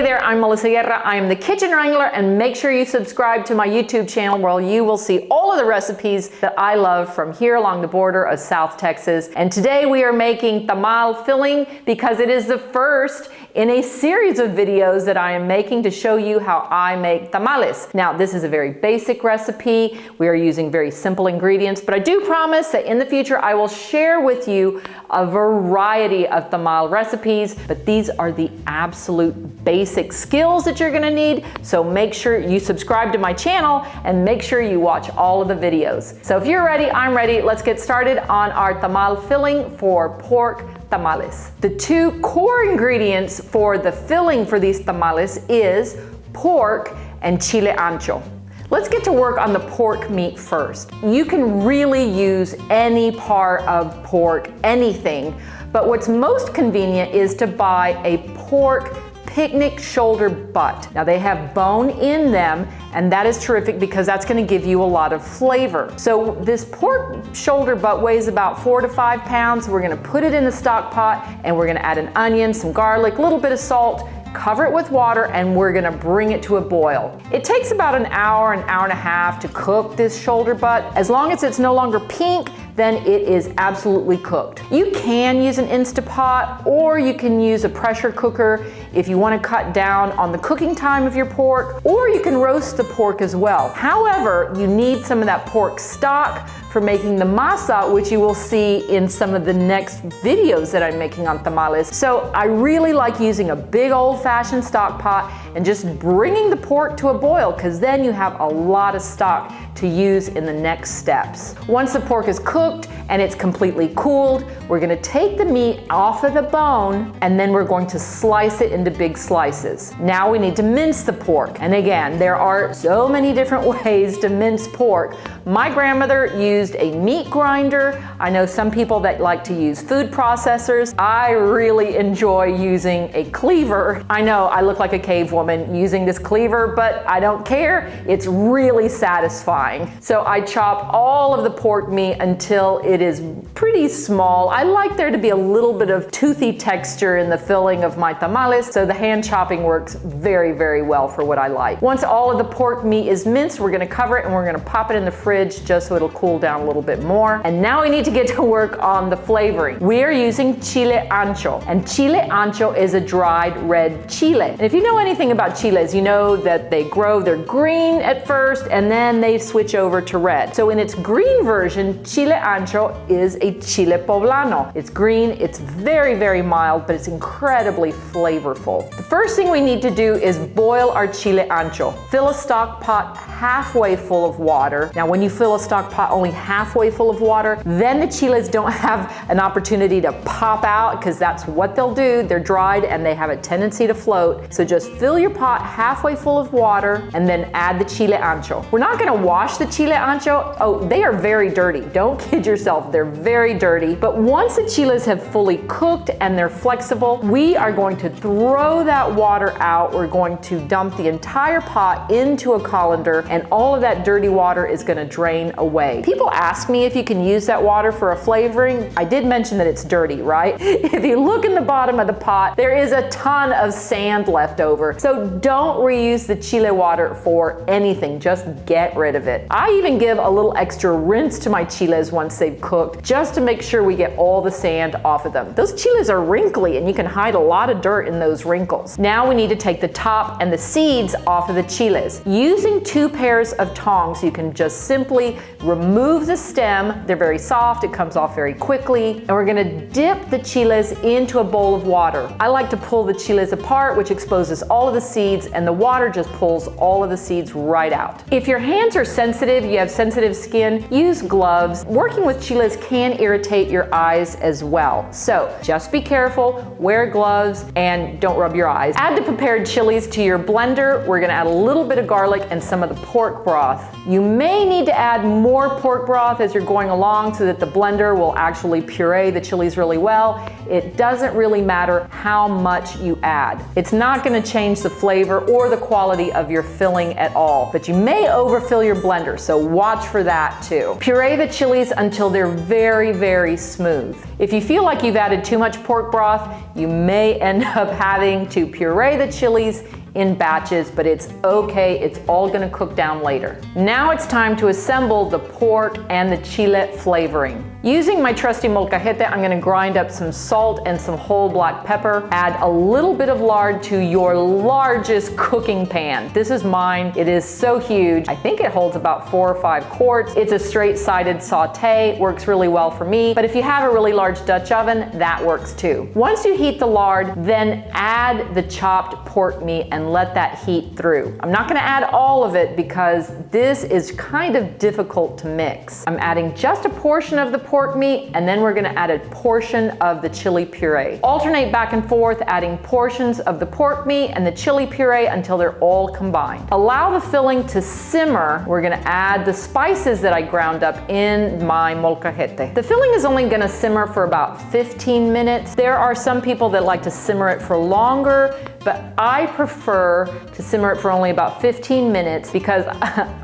there, I'm Melissa Guerra. I am the Kitchen Wrangler, and make sure you subscribe to my YouTube channel where you will see all of the recipes that I love from here along the border of South Texas. And today we are making tamal filling because it is the first in a series of videos that I am making to show you how I make tamales. Now, this is a very basic recipe. We are using very simple ingredients, but I do promise that in the future I will share with you a variety of tamal recipes, but these are the absolute basic skills that you're gonna need, so make sure you subscribe to my channel and make sure you watch all of the videos. So if you're ready, I'm ready. Let's get started on our tamal filling for pork tamales. The two core ingredients for the filling for these tamales is pork and Chile Ancho. Let's get to work on the pork meat first. You can really use any part of pork, anything, but what's most convenient is to buy a pork picnic shoulder butt. Now they have bone in them, and that is terrific because that's gonna give you a lot of flavor. So this pork shoulder butt weighs about 4 to 5 pounds. We're gonna put it in the stock pot and we're gonna add an onion, some garlic, a little bit of salt, cover it with water, and we're gonna bring it to a boil. It takes about an hour and a half to cook this shoulder butt. As long as it's no longer pink, then it is absolutely cooked. You can use an Instapot or you can use a pressure cooker if you want to cut down on the cooking time of your pork, or you can roast the pork as well. However, you need some of that pork stock for making the masa, which you will see in some of the next videos that I'm making on tamales. So I really like using a big old-fashioned stock pot and just bringing the pork to a boil, because then you have a lot of stock to use in the next steps. Once the pork is cooked and it's completely cooled, we're gonna take the meat off of the bone and then we're going to slice it into big slices. Now we need to mince the pork. And again, there are so many different ways to mince pork. My grandmother used a meat grinder. I know some people that like to use food processors. I really enjoy using a cleaver. I know I look like a cave woman using this cleaver, but I don't care. It's really satisfying. So I chop all of the pork meat until it is pretty small. I like there to be a little bit of toothy texture in the filling of my tamales, so the hand chopping works very, very well for what I like. Once all of the pork meat is minced, we're gonna cover it and we're gonna pop it in the fridge just so it'll cool down a little bit more. And now we need to get to work on the flavoring. We are using Chile Ancho, and Chile Ancho is a dried red chile. And if you know anything about chiles, you know that they're green at first and then they switch over to red. So in its green version, Chile Ancho is a chile poblano. It's green, it's very, very mild, but it's incredibly flavorful. The first thing we need to do is boil our Chile Ancho. Fill a stock pot halfway full of water. Now when you fill a stock pot only halfway full of water, then the chiles don't have an opportunity to pop out, because that's what they'll do. They're dried and they have a tendency to float. So just fill your pot halfway full of water and then add the Chile Ancho. We're not gonna wash the Chile Ancho. Oh, they are very dirty. Don't kid yourself, they're very dirty. But once the chiles have fully cooked and they're flexible, we are going to throw that water out. We're going to dump the entire pot into a colander, and all of that dirty water is gonna drain away. People ask me if you can use that water for a flavoring. I did mention that it's dirty, right? If you look in the bottom of the pot, there is a ton of sand left over. So don't reuse the chile water for anything, just get rid of it. I even give a little extra rinse to my chiles once they've cooked, just to make sure we get all the sand off of them. Those chiles are wrinkly and you can hide a lot of dirt in those wrinkles. Now we need to take the top and the seeds off of the chiles. Using 2 pairs of tongs, you can just simply remove the stem. They're very soft, it comes off very quickly, and we're gonna dip the chiles into a bowl of water. I like to pull the chiles apart, which exposes all of the seeds, and the water just pulls all of the seeds right out. If your hands are sensitive, you have sensitive skin, use gloves. Working with chiles can irritate your eyes as well. So just be careful, wear gloves, and don't rub your eyes. Add the prepared chilies to your blender. We're gonna add a little bit of garlic and some of the pork broth. You may need to add more pork broth as you're going along so that the blender will actually puree the chilies really well. It doesn't really matter how much you add. It's not gonna change the flavor or the quality of your filling at all, but you may overfill your blender, so watch for that too. Puree the chilies until they're very, very smooth. If you feel like you've added too much pork broth, you may end up having to puree the chiles in batches, but it's okay, it's all gonna cook down later. Now it's time to assemble the pork and the chile flavoring. Using my trusty molcajete, I'm gonna grind up some salt and some whole black pepper. Add a little bit of lard to your largest cooking pan. This is mine, it is so huge. I think it holds about 4 or 5 quarts. It's a straight-sided saute, works really well for me, but if you have a really large Dutch oven, that works too. Once you heat the lard, then add the chopped pork meat and let that heat through. I'm not gonna add all of it because this is kind of difficult to mix. I'm adding just a portion of the pork meat, and then we're gonna add a portion of the chili puree. Alternate back and forth, adding portions of the pork meat and the chili puree until they're all combined. Allow the filling to simmer. We're gonna add the spices that I ground up in my molcajete. The filling is only gonna simmer for about 15 minutes. There are some people that like to simmer it for longer, but I prefer to simmer it for only about 15 minutes because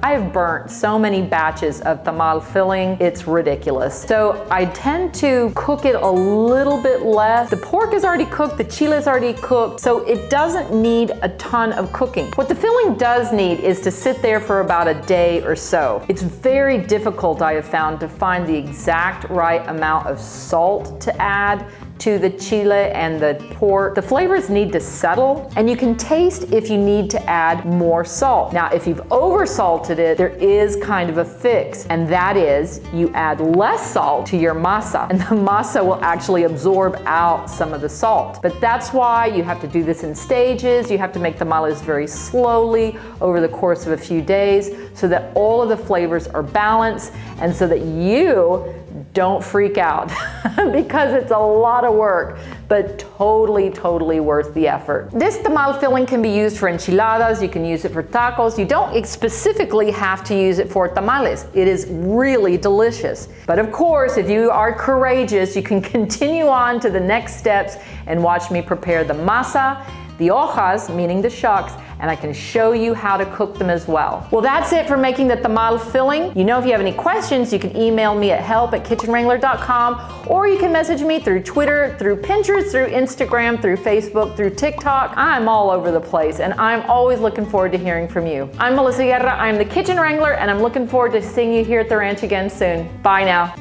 I've burnt so many batches of tamal filling, it's ridiculous. So I tend to cook it a little bit less. The pork is already cooked, the chile is already cooked, so it doesn't need a ton of cooking. What the filling does need is to sit there for about a day or so. It's very difficult, I have found, to find the exact right amount of salt to add to the chile and the pork. The flavors need to settle, and you can taste if you need to add more salt. Now, if you've over-salted it, there is kind of a fix, and that is you add less salt to your masa, and the masa will actually absorb out some of the salt. But that's why you have to do this in stages. You have to make tamales very slowly over the course of a few days so that all of the flavors are balanced and so that you don't freak out because it's a lot of work, but totally worth the effort. This tamal filling can be used for enchiladas, you can use it for tacos. You don't specifically have to use it for tamales. It is really delicious. But of course, if you are courageous, you can continue on to the next steps and watch me prepare the masa, the hojas, meaning the shucks, and I can show you how to cook them as well. Well, that's it for making the tamal filling. You know, if you have any questions, you can email me at help@kitchenwrangler.com, or you can message me through Twitter, through Pinterest, through Instagram, through Facebook, through TikTok. I'm all over the place, and I'm always looking forward to hearing from you. I'm Melissa Guerra, I'm the Kitchen Wrangler, and I'm looking forward to seeing you here at the ranch again soon. Bye now.